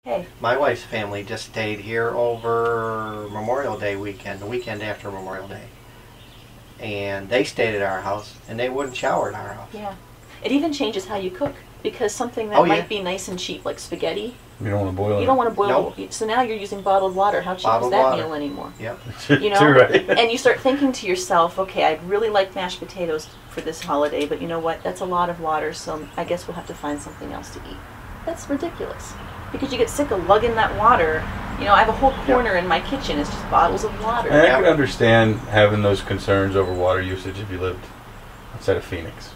Hey. My wife's family just stayed here over Memorial Day weekend, the weekend after Memorial Day. And they stayed at our house, and they wouldn't shower at our house. Yeah. It even changes how you cook, because something that might be nice and cheap, like spaghetti, you don't want to boil it. You don't want to boil Nope. it. So now you're using bottled water. How cheap is that meal anymore? Yep. You know? Too right. And you start thinking to yourself, okay, I'd really like mashed potatoes for this holiday, but you know what? That's a lot of water, so I guess we'll have to find something else to eat. That's ridiculous. Because you get sick of lugging that water. You know, I have a whole corner in my kitchen. It's just bottles of water. And I can understand having those concerns over water usage if you lived outside of Phoenix.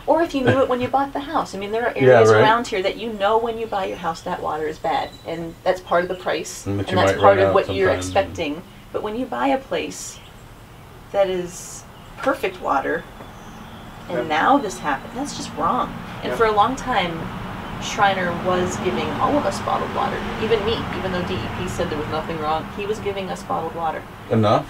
Or if you knew it when you bought the house. I mean, there are areas around here that you know when you buy your house that water is bad. And that's part of the price. And that's part of what you're expecting. But when you buy a place that is perfect water, and now this happened, that's just wrong. And for a long time, Shriner was giving all of us bottled water. Even me, even though DEP said there was nothing wrong, he was giving us bottled water. Enough?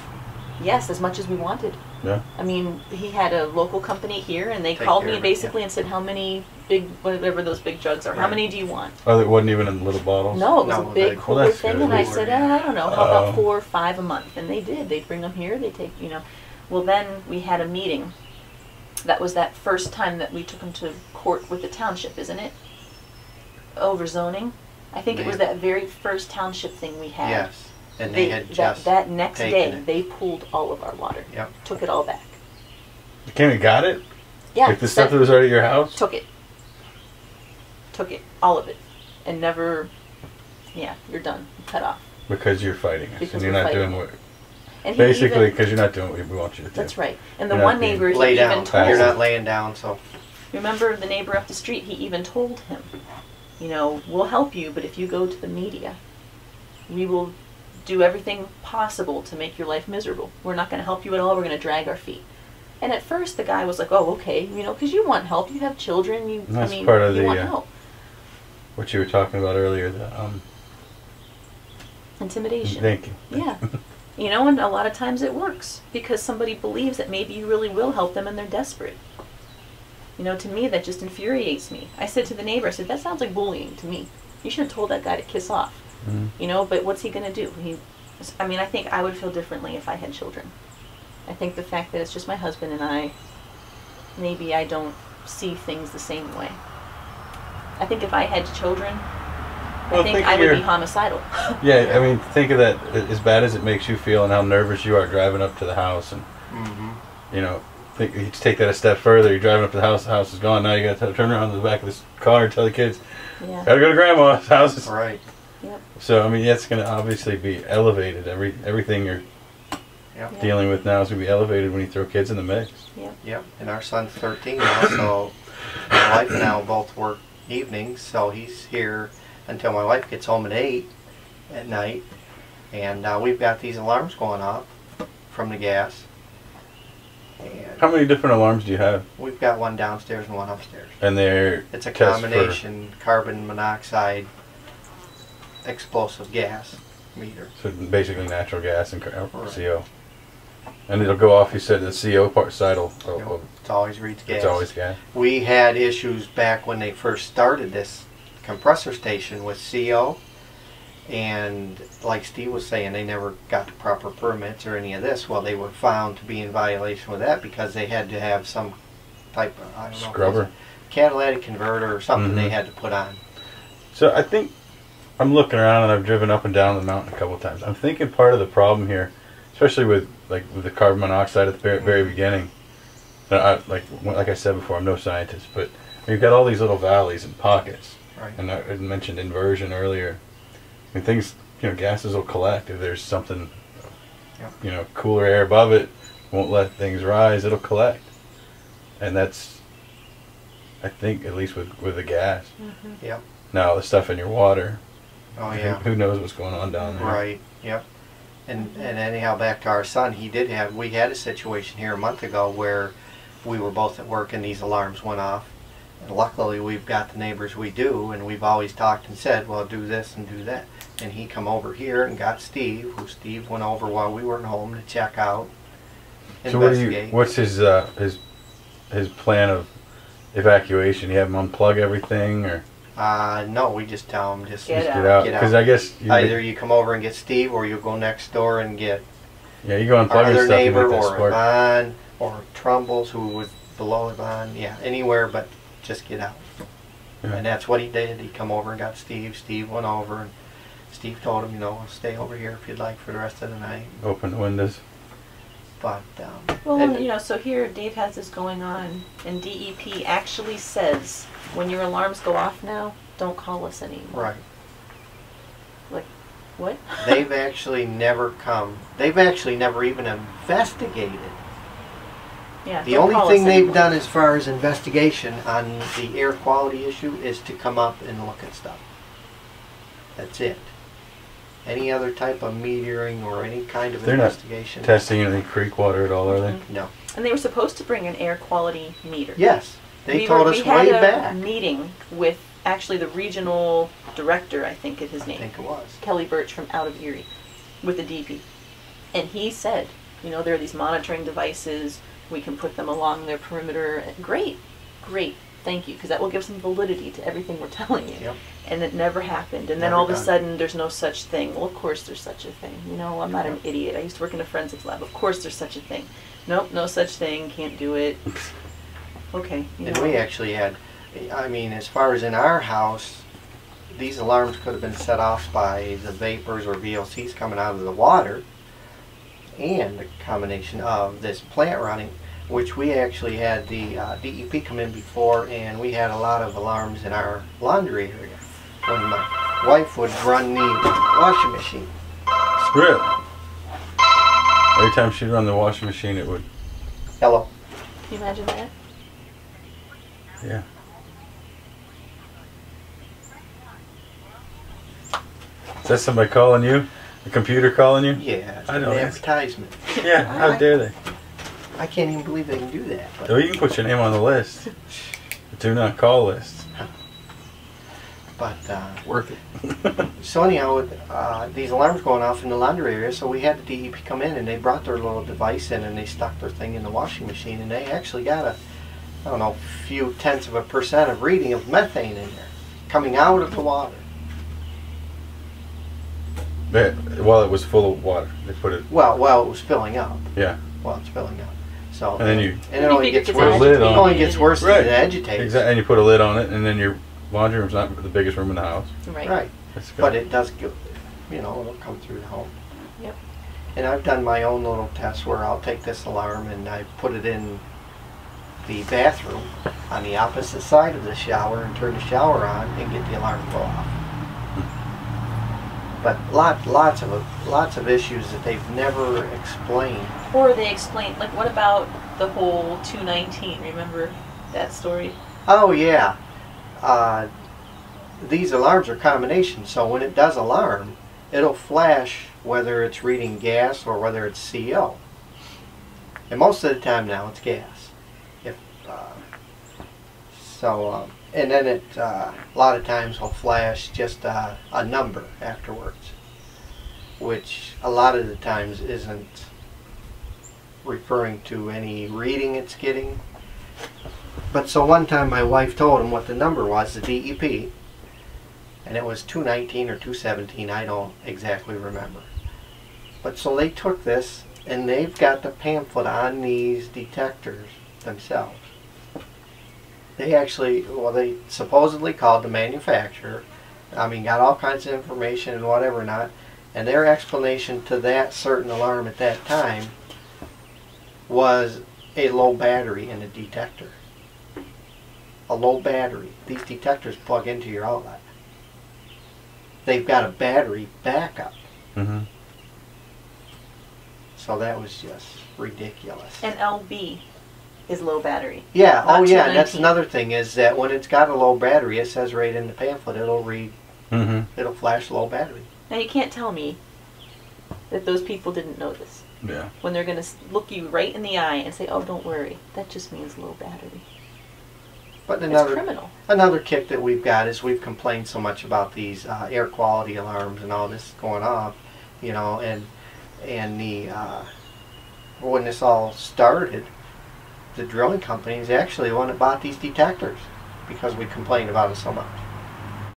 Yes, as much as we wanted. Yeah. I mean, he had a local company here, and they called me basically and said, how many big, whatever those big jugs are, how many do you want? Oh, it wasn't even in little bottles? No, it was a big cooler thing, and I said, I don't know, how about 4 or 5 a month? And they did. They'd bring them here, they take, you know. Well, then we had a meeting. That was that first time that we took him to court with the township, isn't it? Over zoning. I think it was that very first township thing we had. Yes. And they had just that next day, they pulled all of our water. Yep. Took it all back. You came and got it? Yeah. Like the stuff that was already at your house? Took it. Took it. All of it. And never, yeah, you're done. Cut off. Because you're fighting us. Because and you're not doing what... And basically, because you're not doing what we want you to do. That's right. And the one neighbor, he even told him. You're not laying down, so... Remember the neighbor up the street, he even told him, you know, we'll help you, but if you go to the media, we will do everything possible to make your life miserable. We're not going to help you at all. We're going to drag our feet. And at first, the guy was like, "Oh, okay, you know, because you want help. You have children. You, that's I mean, part of you want help." What you were talking about earlier, the intimidation. Thank you. Yeah, you know, and a lot of times it works because somebody believes that maybe you really will help them, and they're desperate. You know, to me, that just infuriates me. I said to the neighbor, I said, "That sounds like bullying to me. You should have told that guy to kiss off." You know, but what's he going to do? I mean, I think I would feel differently if I had children. I think the fact that it's just my husband and I, maybe I don't see things the same way. I think if I had children, I think I would be homicidal. Yeah, I mean, think of that, as bad as it makes you feel and how nervous you are driving up to the house. And, you know, you take that a step further. You're driving up to the house is gone. Now you got to turn around to the back of this car and tell the kids, gotta go to grandma's house. Right. Yep. So, I mean, that's going to obviously be elevated. Everything you're dealing with now is going to be elevated when you throw kids in the mix. Yep. And our son's 13 now, so my wife and I both work evenings, so he's here until my wife gets home at 8 at night. And we've got these alarms going off from the gas. And how many different alarms do you have? We've got one downstairs and one upstairs. And it's a combination carbon monoxide explosive gas meter. So basically natural gas and CO. And it'll go off, you said the CO side will... It always reads gas. It's always gas. We had issues back when they first started this compressor station with CO. And like Steve was saying, they never got the proper permits or any of this. Well, they were found to be in violation with that because they had to have some type of, I don't know, scrubber, catalytic converter or something they had to put on. So I think I'm looking around and I've driven up and down the mountain a couple of times. I'm thinking part of the problem here, especially with the carbon monoxide at the very beginning. Like I said before, I'm no scientist, but you've got all these little valleys and pockets. Right. And I mentioned inversion earlier. I mean, things, you know, gases will collect if there's something, you know, cooler air above it won't let things rise. It'll collect, and that's, I think, at least with the gas. Yep. Now the stuff in your water. Oh yeah. Who knows what's going on down there? Right. Yep. And anyhow, back to our son, we had a situation here a month ago where we were both at work and these alarms went off. And luckily we've got the neighbors we do, and we've always talked and said, well, do this and do that. And he come over here and got Steve, who Steve went over while we weren't home to check out, investigate. So what's his plan of evacuation? You have him unplug everything, or? No, we just tell them just Get Just out. get out. Get out. Because I guess either you come over and get Steve, or you go next door and get yeah, you go our unplug your other stuff and neighbor, make that or spark. Yvonne, or Trumbull's, who was below Yvonne. Yeah, anywhere but just get out. Yeah. And that's what he did. He come over and got Steve. Steve went over, and Steve told him, stay over here if you'd like for the rest of the night. Open the windows. But Well, and- so here Dave has this going on, and DEP actually says when your alarms go off now, don't call us anymore. right. What? They've actually never come. They've actually never even investigated. Yeah. The don't only call thing us they've anymore. done as far as investigation on the air quality issue is to come up and look at stuff. That's it. Any other type of metering or any kind of They're not investigation? Testing any creek water at all, are they? Mhm. No. And they were supposed to bring an air quality meter. Yes, they told us we way had a back. meeting with actually the regional director, I think is his I name, think it was. Kelly Birch from out of Erie, with the DP. And he said, there are these monitoring devices, we can put them along their perimeter. Great, thank you, because that will give some validity to everything we're telling you. Yep. And it never happened. And then Never all of a done. sudden, there's no such thing. Well, of course there's such a thing. I'm not an idiot. I used to work in a forensics lab. Of course there's such a thing. Nope, no such thing. Can't do it. Okay. And we actually had, as far as in our house, these alarms could have been set off by the vapors or VOCs coming out of the water, and the combination of this plant running, which we actually had the DEP come in before, and we had a lot of alarms in our laundry area when my wife would run the washing machine. Really? Every time she'd run the washing machine, it would. Hello. Can you imagine that? Yeah. Is that somebody calling you? A computer calling you? Yeah, it's I an know. advertisement. Yeah. How dare they? I can't even believe they can do that. But Oh, you can put your name on the list. The do not call list. Worth it. So anyhow, these alarms going off in the laundry area, so we had the DEP come in, and they brought their little device in, and they stuck their thing in the washing machine, and they actually got a few tenths of a % of reading of methane in there, coming out of the water. While it was full of water, they put it. Well, it was filling up. Yeah. Well, it's filling up. So And then you- and it only figure gets it's Put a worse. lid It on. only gets worse Right. as it agitates. Exactly. And you put a lid on it, and then your laundry room's not the biggest room in the house. Right. Right. That's good. But it does go, it'll come through the home. Yep. And I've done my own little test where I'll take this alarm and I put it in the bathroom on the opposite side of the shower and turn the shower on and get the alarm to go off. But lots of issues that they've never explained. Or they explain, like, what about the whole 219? Remember that story? Oh yeah, these alarms are combinations. So when it does alarm, it'll flash whether it's reading gas or whether it's CO. And most of the time now it's gas. And then it a lot of times will flash just a number afterwards, which a lot of the times isn't referring to any reading it's getting. But so one time my wife told him what the number was, the DEP, and it was 219 or 217, I don't exactly remember. But so they took this and they've got the pamphlet on these detectors themselves. They actually, they supposedly called the manufacturer, got all kinds of information and whatever not, and their explanation to that certain alarm at that time was a low battery in the detector. A low battery. These detectors plug into your outlet. They've got a battery backup. Mm-hmm. So that was just ridiculous. And LB is low battery. Yeah, Not oh yeah, and that's 219. another thing is that when it's got a low battery, it says right in the pamphlet, it'll Mm-hmm. it'll flash low battery. Now you can't tell me that those people didn't know this. Yeah. When they're going to look you right in the eye and say, oh, don't worry, that just means low battery. But It's criminal. another kick that we've got is we've complained so much about these air quality alarms and all this going off, and the when this all started, the drilling companies actually the one that bought these detectors because we complained about it so much.